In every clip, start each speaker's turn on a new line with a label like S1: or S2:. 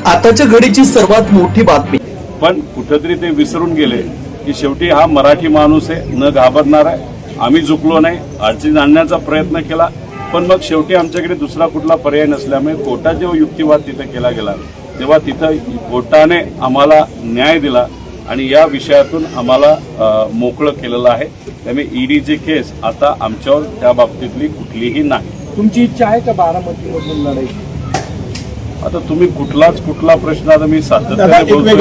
S1: आताच्या घडीची सर्वात मोठी बातमी।
S2: पण कुठेतरी ते विसरून गेले की शेवटी हा मराठी माणूस आहे, न घाबरणार आहे। आम्ही झुकलो नाही, अडचणी आणण्याचा प्रयत्न केला, पण मग शेवटी आमच्याकडे दुसरा कुठला पर्याय नसल्यामुळे कोर्टात जेव्हा युक्तिवाद तिथे केला गेला तेव्हा तिथं कोर्टाने आम्हाला न्याय दिला आणि या विषयातून आम्हाला मोकळं केलेलं आहे। त्यामुळे ईडीची केस आता आमच्यावर त्या बाबतीतली कुठलीही नाही।
S3: तुमची इच्छा आहे का बारामतीमधून लढाई?
S2: आता तुम्ही कुठला प्रश्न आता मी
S3: सातत्याने बोलतोय।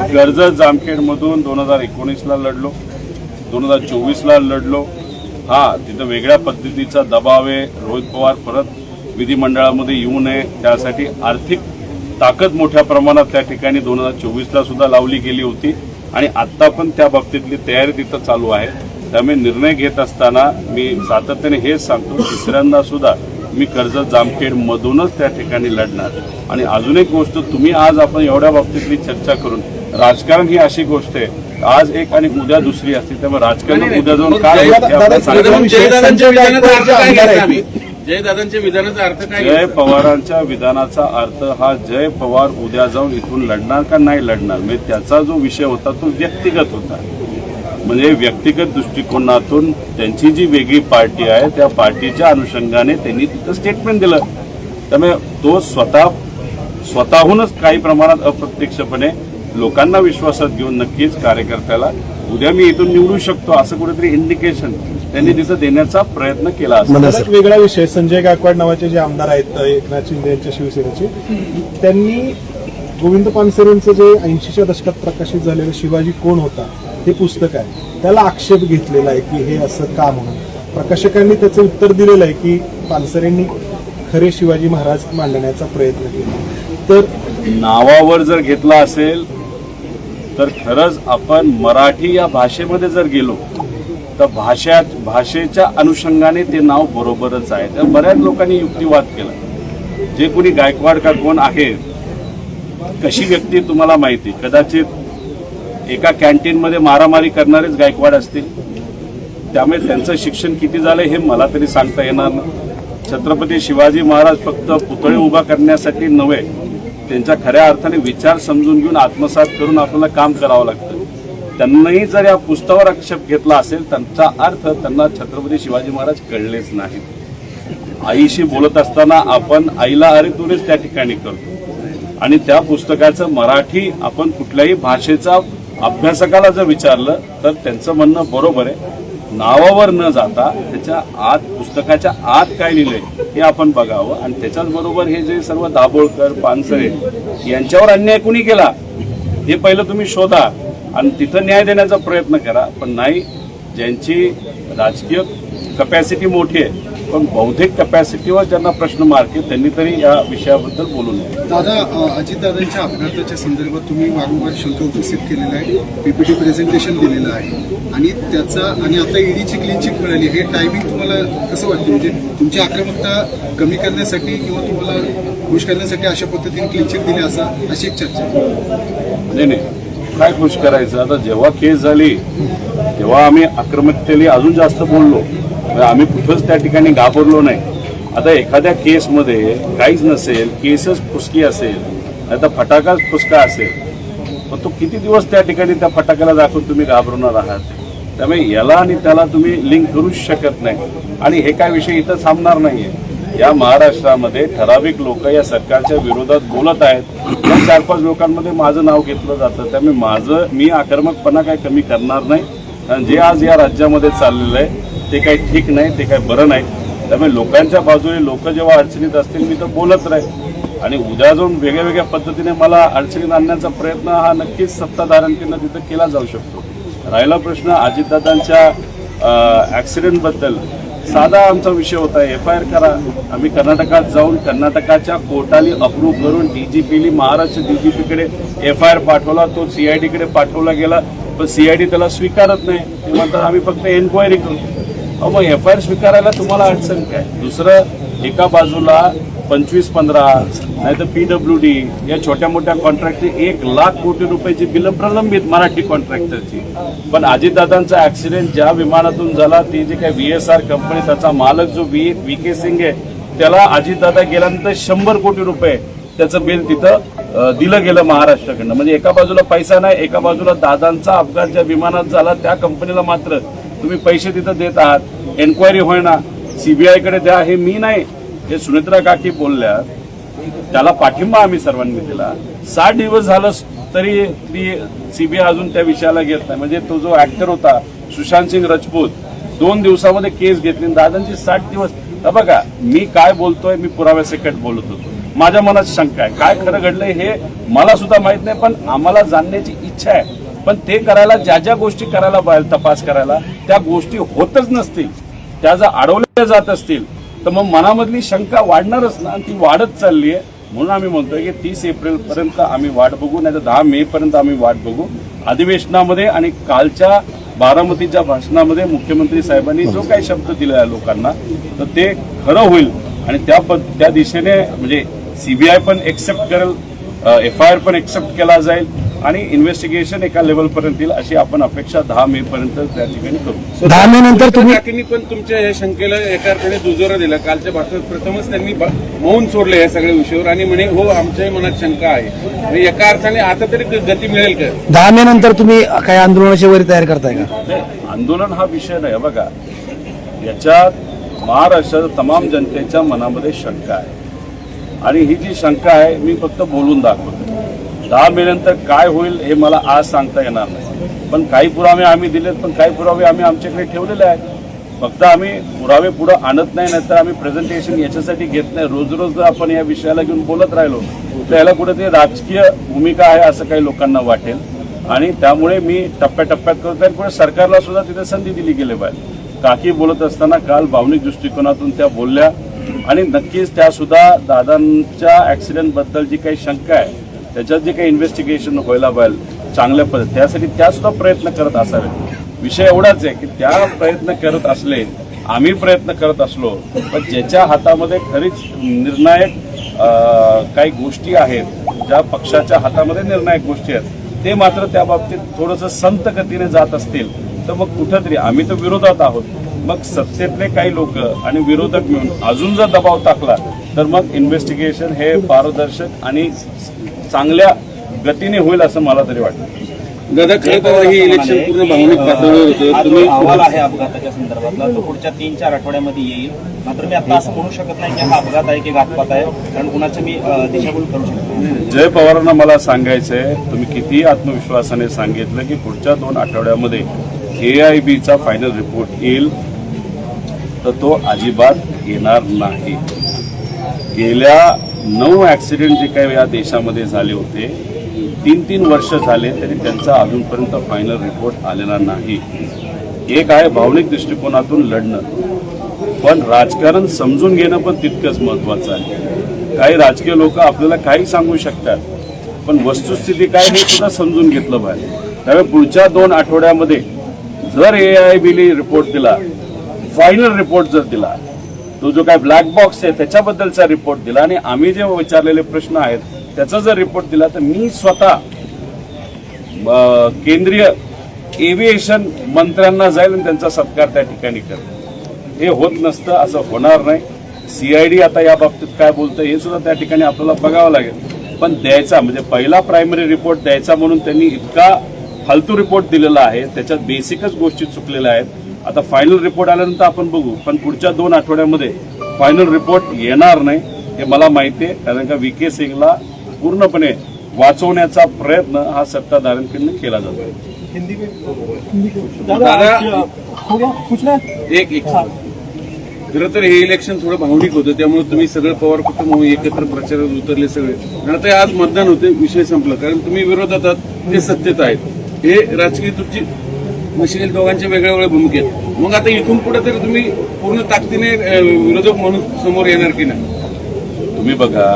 S2: कर्जत जामखेड मधून 2019ला लढलो, 2024ला लढलो। हा, तिथं वेगळ्या पद्धतीचा दबाव आहे। रोहित पवार परत विधिमंडळामध्ये येऊ नये त्यासाठी आर्थिक ताकद मोठ्या प्रमाणात त्या ठिकाणी 2024ला सुद्धा लावली गेली होती आणि आता पण त्या बाबतीतली तयारी तिथं चालू आहे। त्यामुळे निर्णय घेत असताना मी सातत्याने हेच सांगतो, तिसऱ्यांदा सुद्धा मी कर्जत जामखेड मधूनच त्या ठिकाणी लढणार। आणि अजून एक गोष्ट, तुम्ही आज आपण एवढ्या बाबतीतली चर्चा करून, राजकारण ही अशी गोष्ट आहे, आज एक आणि उद्या दुसरी असते, त्यामुळे राजकारण उद्या जाऊन काय
S4: जयदादांच्या विधानाचा अर्थ काय?
S2: जय पवारांच्या विधानाचा अर्थ हा जय पवार उद्या जाऊन इथून लढणार का नाही लढणार, म्हणजे त्याचा जो विषय होता तो व्यक्तिगत होता। म्हणजे व्यक्तिगत दृष्टिकोनातून त्यांची जी वेगळी पार्टी आहे त्या पार्टीच्या अनुषंगाने त्यांनी तिथं स्टेटमेंट दिलं। त्यामुळे तो स्वतःहूनच काही प्रमाणात अप्रत्यक्षपणे लोकांना विश्वासात घेऊन नक्कीच कार्यकर्त्याला उद्या मी इथून निवडू शकतो असं कुठेतरी इंडिकेशन त्यांनी तिथं देण्याचा प्रयत्न केला असेल।
S3: वेगळा विषय, संजय गायकवाड नावाचे जे आमदार आहेत एकनाथ शिंदे यांच्या शिवसेनेचे, त्यांनी गोविंद पानसरेंचं जे 80च्या दशकात प्रकाशित झालेलं शिवाजी कोण होता हे पुस्तक आहे, त्याला आक्षेप घेतलेला आहे की हे असं का म्हणून। प्रकाशकांनी त्याचं उत्तर दिलेलं आहे की पानसरेंनी खरे शिवाजी महाराज मांडण्याचा प्रयत्न केला। तर
S2: नावावर जर घेतला असेल तर खरंच आपण मराठी या भाषेमध्ये जर गेलो तर भाषेच्या अनुषंगाने ते नाव बरोबरच आहे। तर बऱ्याच लोकांनी युक्तिवाद केला, जे कोणी गायकवाड का कोण आहे, कशी व्यक्ती तुम्हाला माहिती, कदाचित एका कॅन्टीनमध्ये मारामारी करणारेच गायकवाड असतील। त्यामुळे त्यांचं शिक्षण किती झालं हे मला तरी सांगता येणार नाही। छत्रपती शिवाजी महाराज फक्त पुतळे उभा करण्यासाठी नव्हे, त्यांच्या खऱ्या अर्थाने विचार समजून घेऊन आत्मसात करून आपल्याला काम करावं लागतं। त्यांनाही जर या पुस्तकावर आक्षेप घेतला असेल त्यांचा अर्थ त्यांना छत्रपती शिवाजी महाराज कळलेच नाहीत। आईशी बोलत असताना आपण आईला अरे तुरेच त्या ठिकाणी करतो आणि त्या पुस्तकाचं मराठी आपण कुठल्याही भाषेचा अभ्यासकाला जर विचारलं तर त्यांचं म्हणणं बरोबर आहे। नावावर न जाता त्याच्या आत, पुस्तकाच्या आत काय लिहिलंय हे आपण बघावं आणि त्याच्याच बरोबर हे जे सर्व दाभोळकर, पानसरे यांच्यावर अन्याय कुणी केला हे पहिलं तुम्ही शोधा आणि तिथं न्याय देण्याचा प्रयत्न करा। पण नाही, ज्यांची राजकीय कपॅसिटी मोठी आहे पण बौद्धिक कपॅसिटीवर ज्यांना प्रश्न मार्क आहे त्यांनी तरी या विषयाबद्दल बोलू नये।
S5: दादा, अजितदादांच्या अपघाताच्या संदर्भात तुम्ही वारंवार शंका उपस्थित केलेला आहे, पीपीटी प्रेझेंटेशन दिलेलं आहे आणि आता ईडीची क्लीन चिट मिळाली, हे टायमिंग तुम्हाला कसं वाटतं? म्हणजे तुमची आक्रमकता कमी करण्यासाठी किंवा तुम्हाला खुश करण्यासाठी अशा पद्धतीने क्लीन चिट दिली अशी एक चर्चा?
S2: नाही, काय खुश करायचं? आता जेव्हा केस झाली तेव्हा आम्ही आक्रमकतेने अजून जास्त बोललो, आम्ही कुठंच त्या ठिकाणी घाबरलो नाही। आता एखाद्या केसमध्ये काहीच नसेल, केसच फुसकी असेल, आता फटाकाच फुसका असेल, पण तो किती दिवस त्या ठिकाणी त्या फटाक्याला दाखवून तुम्ही घाबरणार आहात? त्यामुळे याला आणि त्याला तुम्ही लिंक करूच शकत नाही आणि हे काय विषय इथं थांबणार नाहीये। या महाराष्ट्रामध्ये ठराविक लोक या सरकारच्या विरोधात बोलत आहेत, या 4-5 लोकांमध्ये माझं नाव घेतलं जातं। त्यामुळे मी आक्रमकपणा काही कमी करणार नाही आणि जे आज या राज्यामध्ये चाललेलं आहे ते काही ठीक नाही, ते काही बरं नाही। त्यामुळे लोकांच्या बाजूने लोक जेव्हा अडचणीत असतील मी तर बोलत राहील आणि उद्या जाऊन वेगळ्या वेगळ्या पद्धतीने मला अडचणीत आणण्याचा प्रयत्न हा नक्कीच सत्ताधाऱ्यांकडून तिथं केला जाऊ शकतो। राहिला प्रश्न अजितदादांच्या ॲक्सिडेंटबद्दल, साधा आमचा विषय होता, FIR करा। आम्ही कर्नाटकात जाऊन कर्नाटकाच्या कोर्टाने अप्रूव्ह करून DGPनी महाराष्ट्र DGPकडे FIR पाठवला, तो CIDकडे पाठवला गेला, पण CID त्याला स्वीकारत नाही। ते म्हणतात आम्ही फक्त एन्क्वायरी करू। मग FIR स्वीकारायला तुम्हाला अडचण काय? दुसरं, एका बाजूला 25-15 नाहीतर PWD या छोट्या मोठ्या कॉन्ट्रॅक्टची 1 लाख कोटी रुपयाची बिलं प्रलंबित मराठी कॉन्ट्रॅक्टरची। पण अजितदादांचा ऍक्सिडेंट ज्या विमानातून झाला, ती जे काही VSR कंपनी, त्याचा मालक जो VK सिंग आहे, त्याला अजितदादा गेल्यानंतर 100 कोटी रुपये त्याचं बिल तिथं दिलं गेलं महाराष्ट्राकडनं. म्हणजे एका बाजूला पैसा नाही, एका बाजूला दादांचा अपघात ज्या विमानात झाला त्या कंपनीला मात्र तुम्ही पैसे तिथं देत आहात. एन्क्वायरी होईना, सीबीआय कडे द्या. हे मी नाही, हे सुनेत्रा काकी बोलल्या, त्याला पाठिंबा आम्ही सर्वांनी दिला. 60 दिवस झालं तरी ती सीबीआय अजून त्या विषयाला घेत नाही. म्हणजे तो जो ऍक्टर होता सुशांत सिंग राजपूत 2 दिवसामध्ये केस घेतली, दादांची 60 दिवस. बघा मी काय बोलतोय, मी पुराव्यासकट बोलत होतो. माझ्या मनात शंका आहे, काय खरं घडलंय हे मला सुद्धा माहित नाही, पण आम्हाला जाणण्याची इच्छा आहे. पण ते करायला ज्या ज्या गोष्टी करायला पाहिजे, तपास करायला, त्या गोष्टी होतच नसतील, त्या जर अडवल्या जात असतील तर मग मनामधली शंका वाढणारच ना, आणि ती वाढत चालली आहे. म्हणून आम्ही म्हणतोय की 30 एप्रिलपर्यंत आम्ही वाट बघू, नाही तर 10 मे पर्यंत आम्ही वाट बघू. अधिवेशनामध्ये आणि कालच्या बारामतीच्या भाषणामध्ये मुख्यमंत्री साहेबांनी जो काही शब्द दिला आहे लोकांना, तर ते खरं होईल आणि त्या दिशेने म्हणजे सीबीआय पण एक्सेप्ट करेल, FIR पण एक्सेप्ट केला जाईल आणि इन्व्हेस्टिगेशन एका लेवलपर्यंत येईल अशी आपण अपेक्षा 10 मे पर्यंत त्या ठिकाणी करू.
S6: 10 मे नंतर तुम्ही
S4: काकींनी पण तुमच्या या शंकेला एका अर्थाने दुजोरा दिला. कालच्या भाषणात प्रथमच त्यांनी मौन सोडले या सगळ्या विषयावर आणि म्हणे हो आमच्याही मनात शंका आहे. म्हणजे एका अर्थाने आता तरी गती मिळेल का?
S6: 10 मे नंतर तुम्ही काही आंदोलनाची वगैरे तयार करताय का?
S2: आंदोलन हा विषय नाही. बघा याच्यात महाराष्ट्राच्या तमाम जनतेच्या मनामध्ये शंका आहे आणि ही जी शंका आहे मी फक्त बोलून दाखवतो. 10 मे नंतर काय होईल हे मला आज सांगता येणार नाही, पण काही पुरावे आम्ही दिलेत, पण काही पुरावे आम्ही आमच्याकडे ठेवलेले आहेत. फक्त आम्ही पुरावे पुढे आणत नाही, नाहीतर आम्ही प्रेझेंटेशन याच्यासाठी घेत नाही. रोज रोज जर आपण या विषयाला घेऊन बोलत राहिलो तर याला कुठेतरी राजकीय भूमिका आहे असं काही लोकांना वाटेल आणि त्यामुळे मी टप्प्याटप्प्यात करतो आणि पुढे सरकारला सुद्धा तिथे संधी दिली गेली पाहिजे. काकी बोलत असताना काल भावनिक दृष्टिकोनातून त्या बोलल्या आणि नक्कीच त्या सुद्धा दादांच्या ऍक्सिडेंट बद्दल जी काही शंका आहे त्याच्यात जे काही इन्व्हेस्टिगेशन व्हायला पाहिजे चांगल्या पद्धती, त्यासाठी त्या सुद्धा प्रयत्न करत असावेत. विषय एवढाच आहे की त्या प्रयत्न करत असले, आम्ही प्रयत्न करत असलो, पण ज्याच्या हातामध्ये खरीच निर्णायक काही गोष्टी आहेत, ज्या पक्षाच्या हातामध्ये निर्णायक गोष्टी आहेत, ते मात्र त्या बाबतीत थोडंसं संत गतीने जात असतील तर मग कुठंतरी आम्ही तर विरोधात आहोत. मग सत्तेतले काही लोक आणि विरोधक मिळून अजून जर दबाव टाकला तर मग इन्व्हेस्टिगेशन हे पारदर्शक आणि चांगल्या गतीने होईल असं मला तरी वाटतं.
S4: दादा खरं तर हे इलेक्शन पूर्ण भावनिक पातळीवर होतं. तुम्ही
S7: अहवाल आहे अपघाताच्या संदर्भातला, तो पुढच्या 3-4 आठवड्यामध्ये येईल. मात्र मी आता असं म्हणू शकत नाही की हा अपघात आहे की घातपात आहे, कारण कुणाचं मी दिशाभूल करू शकतो नाही.
S2: जय पवारांना मला सांगायचंय, तुम्ही किती आत्मविश्वासाने सांगितलं की पुढच्या 2 आठवड्यामध्ये AIBचा फायनल रिपोर्ट येईल, तर तो अजिबात येणार नाही. गेल्या 9 ऍक्सिडेंट जे काही या देशामध्ये झाले होते, 3-3 वर्ष झाले तरी त्यांचा अजूनपर्यंत फायनल रिपोर्ट आलेला नाही. एक आहे भावनिक दृष्टिकोनातून लढणं, पण राजकारण समजून घेणं पण तितकंच महत्वाचं आहे. काही राजकीय लोक आपल्याला काही सांगू शकतात, पण वस्तुस्थिती काय हे सुद्धा समजून घेतलं पाहिजे. त्यामुळे पुढच्या 2 आठवड्यामध्ये जर AIBने रिपोर्ट दिला, फायनल रिपोर्ट जर दिला, तो जो काय ब्लॅक बॉक्स आहे त्याच्याबद्दलचा रिपोर्ट दिला आणि आम्ही जे विचारलेले प्रश्न आहेत त्याचा जर रिपोर्ट दिला, तर मी स्वतः केंद्रीय एव्हिएशन मंत्र्यांना जाईल आणि त्यांचा सत्कार त्या ठिकाणी करेल. हे होत नसतं, असं होणार नाही. CID आता या बाबतीत काय बोलतं हे सुद्धा त्या ठिकाणी आपल्याला बघावं लागेल. पण द्यायचा म्हणजे पहिला प्रायमरी रिपोर्ट द्यायचा म्हणून त्यांनी इतका फालतू रिपोर्ट दिलेला आहे, त्याच्यात बेसिकच गोष्टी चुकलेल्या आहेत. आता फायनल रिपोर्ट आल्यानंतर आपण बघू, पण पुढच्या 2 आठवड्यामध्ये फायनल रिपोर्ट येणार नाही हे मला माहिती आहे, कारण का VK सिंगला पूर्णपणे वाचवण्याचा प्रयत्न हा सत्ताधाऱ्यांकडून केला जातो.
S4: एक खरं तर हे इलेक्शन थोडं भावनिक होतं, त्यामुळे तुम्ही सगळं पवार कुटुंब एकत्र प्रचारात उतरले सगळे. आणि आता आज मतदान होते, विषय संपला, कारण तुम्ही विरोधात आहात, ते सत्तेत आहेत. हे राजकीय तुमची नसेल, दोघांच्या वेगळ्या वेगळ्या भूमिका आहेत. मग आता इथून पुढे तरी तुम्ही पूर्ण ताकदीने विरोधक म्हणून समोर येणार की नाही?
S2: तुम्ही बघा,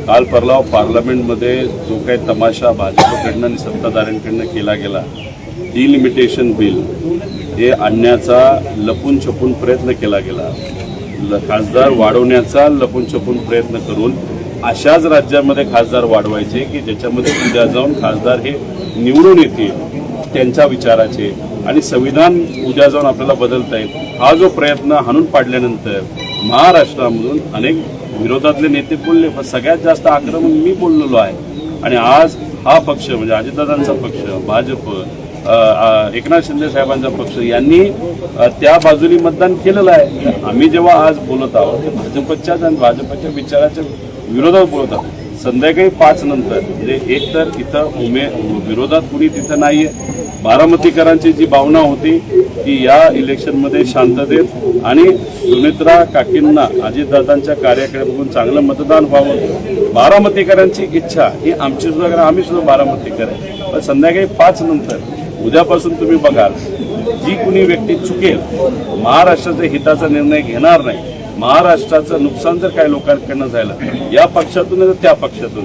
S2: काल परवा पार्लमेंटमध्ये जो काही तमाशा भाजपकडनं आणि सत्ताधाऱ्यांकडनं केला गेला, डिलिमिटेशन बिल हे आणण्याचा लपून छपून प्रयत्न केला गेला, खासदार वाढवण्याचा लपून छपून प्रयत्न करून अशाच राज्यामध्ये खासदार वाढवायचे की ज्याच्यामध्ये उद्या जाऊन खासदार हे निवडून येतील त्यांच्या विचाराचे आणि संविधान उद्या जाऊन आपल्याला बदलता येईल. हा जो प्रयत्न हाणून पाडल्यानंतर महाराष्ट्रामधून अनेक विरोधातले नेते बोलले, पण सगळ्यात जास्त आक्रमण मी बोललेलो आहे. आणि आज हा पक्ष म्हणजे अजितदादांचा पक्ष, भाजप, एकनाथ शिंदे साहेबांचा पक्ष यांनी त्या बाजूनी मतदान केलेलं आहे. आम्ही जेव्हा आज बोलत आहोत ते भाजपच्याच आणि भाजपच्या विचाराच्या विरोधात बोलत आहोत. संध्याकाळी 5 नंतर म्हणजे एक तर इथं विरोधात कुणी तिथं नाहीये. बारामतीकरांची जी भावना होती की या इलेक्शनमध्ये शांततेत आणि सुनेत्रा काकींना अजितदादांच्या कार्याकडे बघून चांगलं मतदान व्हावं, बारामतीकरांची इच्छा ही आमची सुद्धा, आम्ही सुद्धा बारामतीकर आहे. पण संध्याकाळी 5 नंतर उद्यापासून तुम्ही बघाल जी कुणी व्यक्ती चुकेल, महाराष्ट्राच्या हिताचा निर्णय घेणार नाही, महाराष्ट्राचं नुकसान जर काही लोकांकडनं झालं या पक्षातून त्या पक्षातून